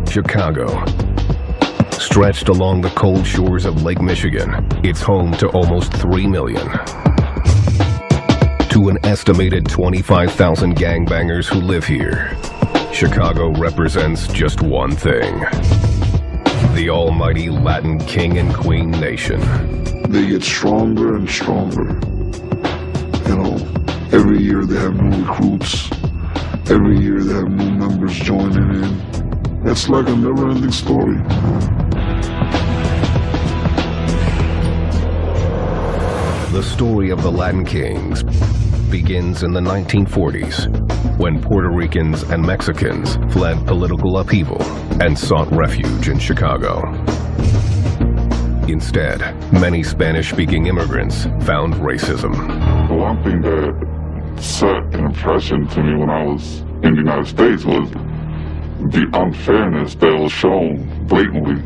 Chicago. Stretched along the cold shores of Lake Michigan, it's home to almost 3 million. To an estimated 25,000 gangbangers who live here, Chicago represents just one thing: the almighty Latin King and Queen Nation. They get stronger and stronger. You know, every year they have new recruits. Every year they have new members joining in. It's like a never-ending story. The story of the Latin Kings begins in the 1940s, when Puerto Ricans and Mexicans fled political upheaval and sought refuge in Chicago. Instead, many Spanish-speaking immigrants found racism. The one thing that set an impression to me when I was in the United States was the unfairness that was shown blatantly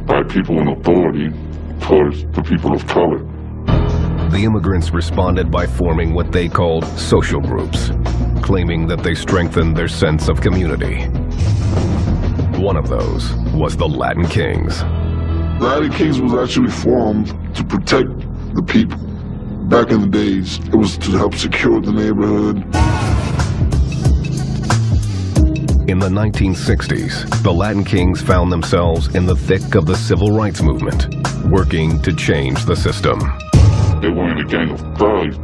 by people in authority towards the people of color. The immigrants responded by forming what they called social groups, claiming that they strengthened their sense of community. One of those was the Latin Kings. The Latin Kings was actually formed to protect the people. Back in the days, it was to help secure the neighborhood. In the 1960s, the Latin Kings found themselves in the thick of the civil rights movement, working to change the system. They weren't a gang of thugs.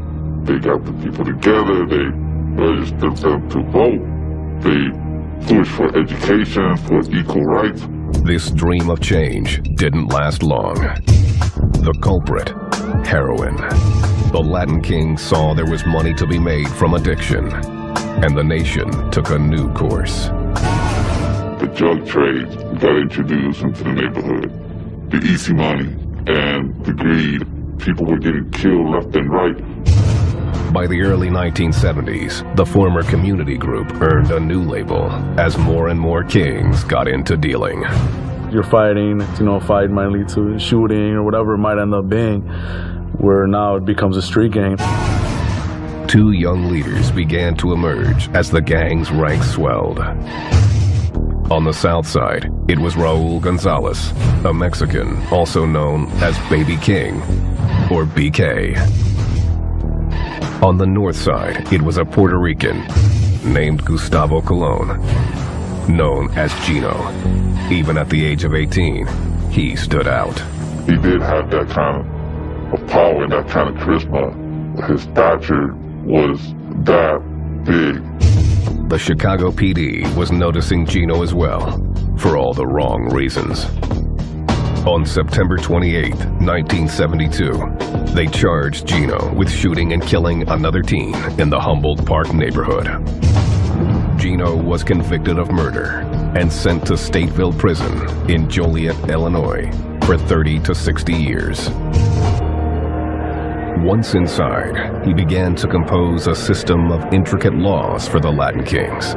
They got the people together, they registered them to vote, they pushed for education, for equal rights. This dream of change didn't last long. The culprit: heroin. The Latin Kings saw there was money to be made from addiction, and the nation took a new course. The drug trade got introduced into the neighborhood. The easy money and the greed. People were getting killed left and right. By the early 1970s, the former community group earned a new label as more and more kings got into dealing. You're fighting, fight might lead to shooting or whatever it might end up being, where now it becomes a street gang. Two young leaders began to emerge as the gang's ranks swelled. On the south side, it was Raul Gonzalez, a Mexican also known as Baby King, or BK. On the north side, it was a Puerto Rican named Gustavo Colon, known as Gino. Even at the age of 18, he stood out. He did have that kind of power and that kind of charisma. His stature was that big. The Chicago PD was noticing Gino as well, for all the wrong reasons. On September 28, 1972, they charged Gino with shooting and killing another teen in the Humboldt Park neighborhood. Gino was convicted of murder and sent to Stateville Prison in Joliet, Illinois, for 30 to 60 years. Once inside, he began to compose a system of intricate laws for the Latin Kings.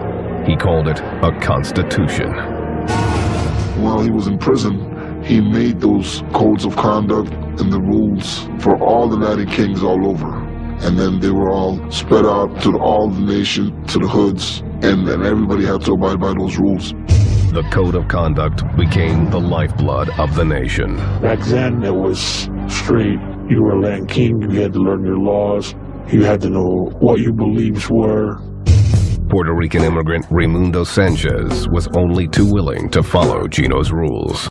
He called it a constitution. While he was in prison, he made those codes of conduct and the rules for all the Latin Kings all over. And then they were all spread out to all the nation, to the hoods, and then everybody had to abide by those rules. The code of conduct became the lifeblood of the nation. Back then, it was straight. You were a Latin King, you had to learn your laws, you had to know what your beliefs were. Puerto Rican immigrant Raimundo Sanchez was only too willing to follow Gino's rules.